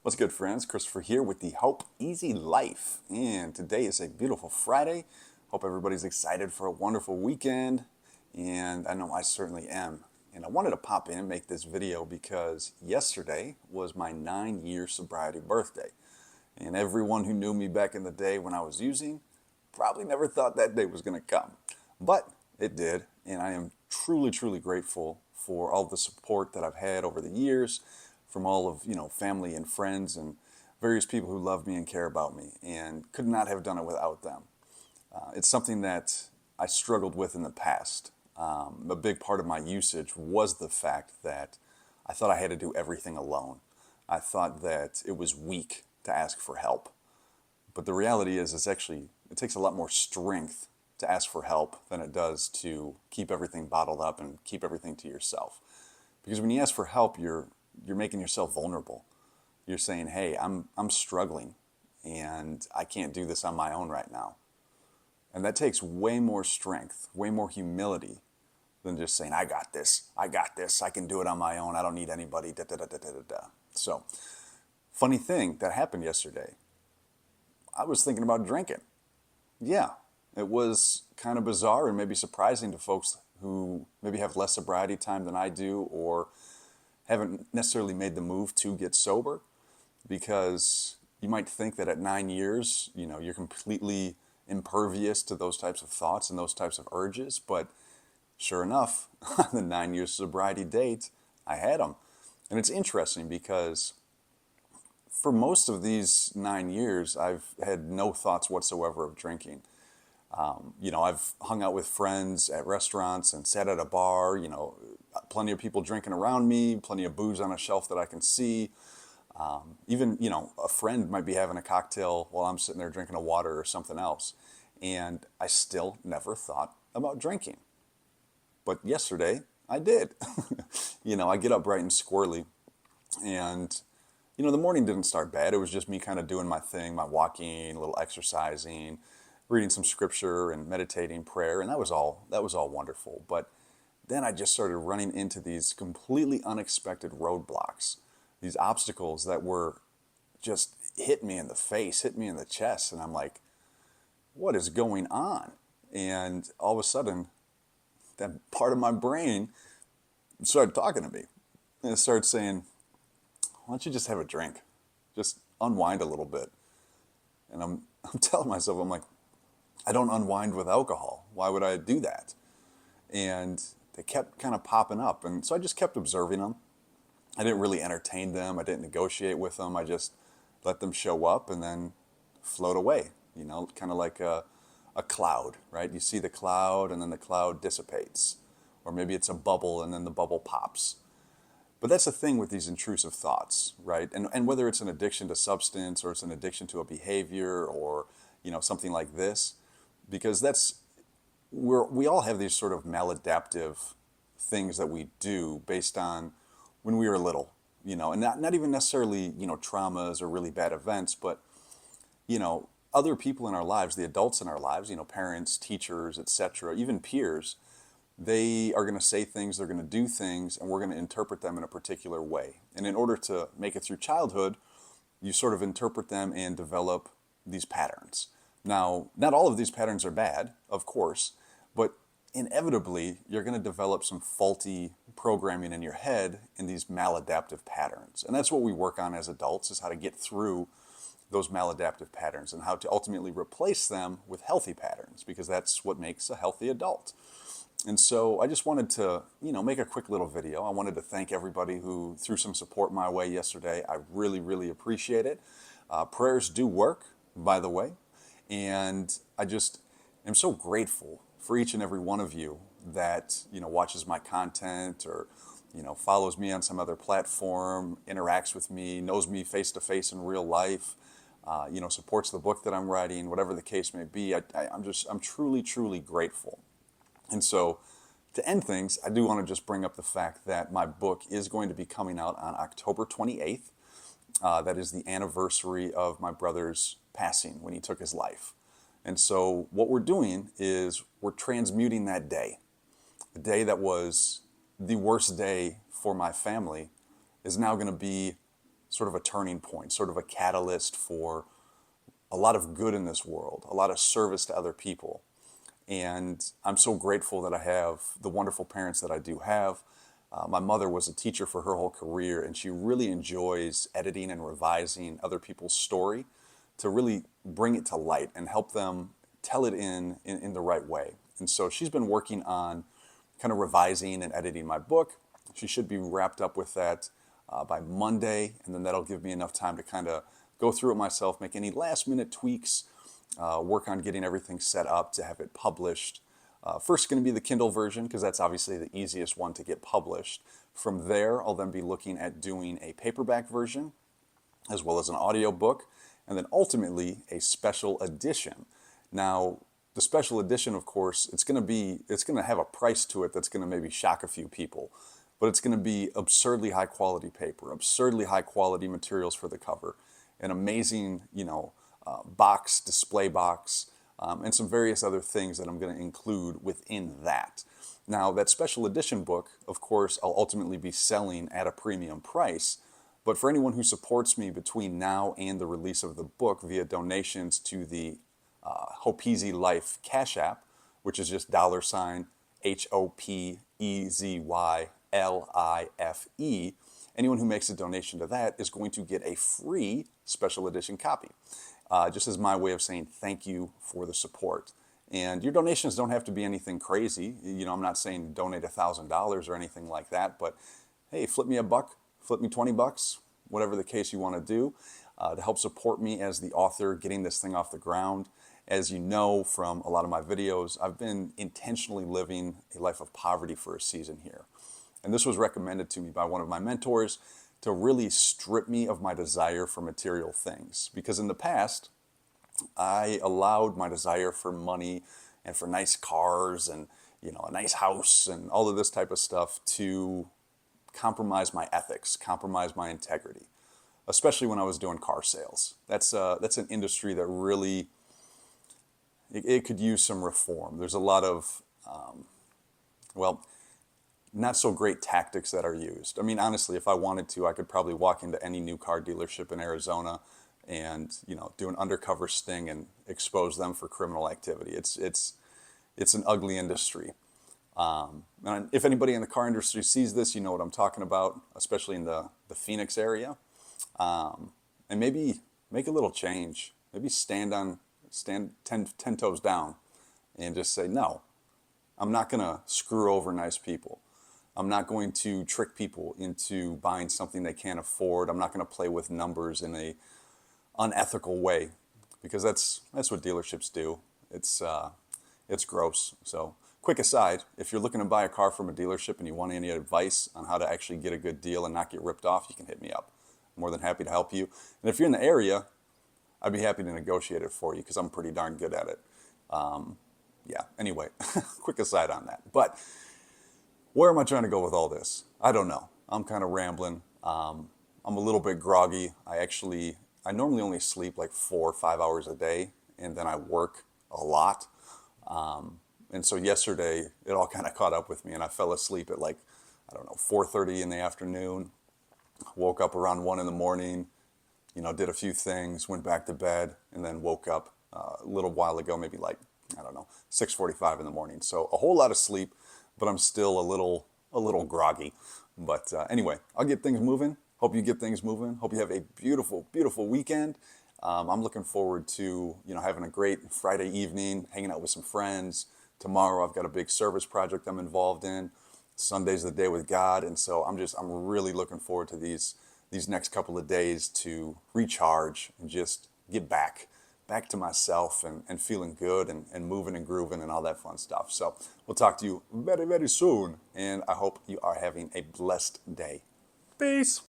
What's good, friends? Christopher here with the Hope Easy Life. And today is a beautiful Friday. Hope everybody's excited for a wonderful weekend. And I know I certainly am. And I wanted to pop in and make this video because yesterday was my 9-year sobriety birthday. And everyone who knew me back in the day when I was using probably never thought that day was going to come. But it did. And I am truly, truly grateful for all the support that I've had over the years from all of, family and friends and various people who love me and care about me, and could not have done it without them. It's something that I struggled with in the past. A big part of my usage was the fact that I thought I had to do everything alone. I thought that it was weak to ask for help. But the reality is, it takes a lot more strength to ask for help than it does to keep everything bottled up and keep everything to yourself. Because when you ask for help, you're making yourself vulnerable. You're saying, "Hey, I'm struggling, and I can't do this on my own right now." And that takes way more strength, way more humility than just saying, "I got this. I got this. I can do it on my own. I don't need anybody." Da da da da da da da. So, funny thing that happened yesterday. I was thinking about drinking. Yeah, it was kind of bizarre and maybe surprising to folks who maybe have less sobriety time than I do, or haven't necessarily made the move to get sober, because you might think that at 9 years, you're completely impervious to those types of thoughts and those types of urges. But sure enough, on the 9 year sobriety date, I had them. And it's interesting because for most of these 9 years, I've had no thoughts whatsoever of drinking. I've hung out with friends at restaurants and sat at a bar, plenty of people drinking around me, plenty of booze on a shelf that I can see. Even, a friend might be having a cocktail while I'm sitting there drinking a water or something else. And I still never thought about drinking. But yesterday, I did. I get up bright and squirrely. And, the morning didn't start bad. It was just me kind of doing my thing, my walking, a little exercising, reading some scripture and meditating, prayer, and that was all wonderful. But then I just started running into these completely unexpected roadblocks, these obstacles that were just hit me in the face, hit me in the chest, and I'm like, what is going on? And all of a sudden, that part of my brain started talking to me, and it started saying, why don't you just have a drink? Just unwind a little bit. And I'm telling myself, I'm like, I don't unwind with alcohol. Why would I do that? And they kept kind of popping up. And so I just kept observing them. I didn't really entertain them. I didn't negotiate with them. I just let them show up and then float away, kind of like a cloud, right? You see the cloud and then the cloud dissipates. Or maybe it's a bubble and then the bubble pops. But that's the thing with these intrusive thoughts, right? And whether it's an addiction to substance or it's an addiction to a behavior or, something like this, because we all have these sort of maladaptive things that we do based on when we were little, and not even necessarily, traumas or really bad events, but, other people in our lives, the adults in our lives, parents, teachers, etc., even peers, they are going to say things, they're going to do things, and we're going to interpret them in a particular way. And in order to make it through childhood, you sort of interpret them and develop these patterns. Now, not all of these patterns are bad, of course, but inevitably, you're going to develop some faulty programming in your head in these maladaptive patterns. And that's what we work on as adults, is how to get through those maladaptive patterns and how to ultimately replace them with healthy patterns, because that's what makes a healthy adult. And so I just wanted to, make a quick little video. I wanted to thank everybody who threw some support my way yesterday. I really, really appreciate it. Prayers do work, by the way. And I just am so grateful for each and every one of you that, watches my content or, follows me on some other platform, interacts with me, knows me face to face in real life, supports the book that I'm writing, whatever the case may be. I'm truly, truly grateful. And so, to end things, I do want to just bring up the fact that my book is going to be coming out on October 28th. That is the anniversary of my brother's passing when he took his life. And so what we're doing is we're transmuting that day. The day that was the worst day for my family is now going to be sort of a turning point, sort of a catalyst for a lot of good in this world, a lot of service to other people. And I'm so grateful that I have the wonderful parents that I do have. My mother was a teacher for her whole career, and she really enjoys editing and revising other people's story to really bring it to light and help them tell it in the right way. And so she's been working on kind of revising and editing my book. She should be wrapped up with that by Monday, and then that'll give me enough time to kind of go through it myself, make any last minute tweaks, work on getting everything set up to have it published. First going to be the Kindle version because that's obviously the easiest one to get published. From there, I'll then be looking at doing a paperback version as well as an audiobook, and then ultimately a special edition. Now, the special edition, of course, it's going to have a price to it that's going to maybe shock a few people, but it's going to be absurdly high quality paper, absurdly high quality materials for the cover, an amazing, box, display box, and some various other things that I'm going to include within that. Now, that special edition book, of course, I'll ultimately be selling at a premium price, but for anyone who supports me between now and the release of the book via donations to the hopezy.life Cash App, which is just $, HOPEZYLIFE, anyone who makes a donation to that is going to get a free special edition copy, just as my way of saying thank you for the support. And your donations don't have to be anything crazy. I'm not saying donate $1,000 or anything like that, but hey, flip me a buck, flip me $20, whatever the case you want to do, to help support me as the author getting this thing off the ground. As you know from a lot of my videos, I've been intentionally living a life of poverty for a season here. And this was recommended to me by one of my mentors to really strip me of my desire for material things. Because in the past, I allowed my desire for money and for nice cars and a nice house and all of this type of stuff to compromise my ethics, compromise my integrity, especially when I was doing car sales. That's an industry that really it could use some reform. There's a lot of not so great tactics that are used. I mean, honestly, if I wanted to, I could probably walk into any new car dealership in Arizona and do an undercover sting and expose them for criminal activity. It's an ugly industry. And if anybody in the car industry sees this, you know what I'm talking about, especially in the Phoenix area. And maybe make a little change. Maybe stand 10 toes down and just say, no, I'm not going to screw over nice people. I'm not going to trick people into buying something they can't afford. I'm not going to play with numbers in a unethical way, because that's what dealerships do. It's gross. So, quick aside, if you're looking to buy a car from a dealership and you want any advice on how to actually get a good deal and not get ripped off, you can hit me up. I'm more than happy to help you. And if you're in the area, I'd be happy to negotiate it for you because I'm pretty darn good at it. Anyway, quick aside on that. But where am I trying to go with all this? I don't know. I'm kind of rambling. I'm a little bit groggy. I normally only sleep like 4 or 5 hours a day, and then I work a lot. And so yesterday, it all kind of caught up with me, and I fell asleep at 4:30 in the afternoon, woke up around 1 in the morning, did a few things, went back to bed, and then woke up a little while ago, maybe 6:45 in the morning. So a whole lot of sleep, but I'm still a little groggy. But anyway, I'll get things moving. Hope you get things moving. Hope you have a beautiful, beautiful weekend. I'm looking forward to having a great Friday evening, hanging out with some friends. Tomorrow I've got a big service project I'm involved in. Sunday's the day with God, and so I'm really looking forward to these next couple of days to recharge and just get back to myself and feeling good and moving and grooving and all that fun stuff. So we'll talk to you very, very soon, and I hope you are having a blessed day. Peace.